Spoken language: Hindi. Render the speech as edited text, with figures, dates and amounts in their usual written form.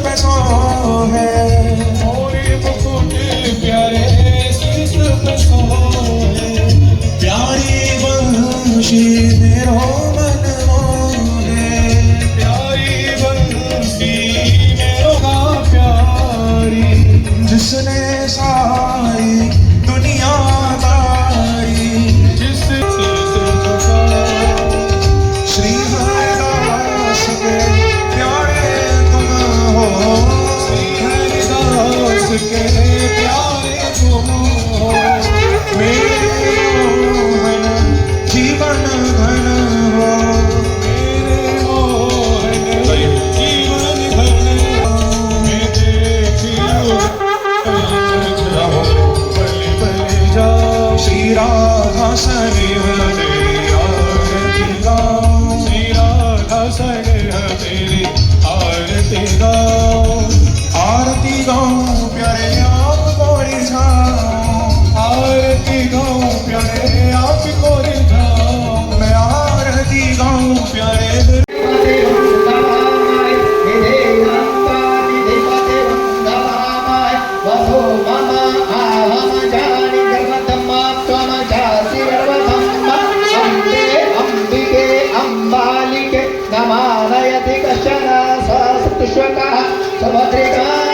पे सोहे, मोरे मुकुट प्यारे शीश पे सोहे, प्यारी बंशी मेरो मन मोहे, प्यारी बंसी मेरो का प्यारी, जिसने सारी दुनिया तारी। जिस से झुका श्री हरिदास के प्यारे तुम हो, श्री हरिदास के प्यारे तुम हो, मेरे मोहन जीवन धन हो, मेरे मोहन जीवन धन मैं देखियो बलि बलि जाओ, श्री राधा सनिहरे आरती गाओ, श्री राधा सनेह तेरी आरती गाओ, आरती गाओ प्यारे आप को रिझाओ, आरती गाओ प्यारे आपको रिझाओ, मैं आरती गाऊं प्यारे नमानयति कश्चन स सप्तश्वकः सभद्रिका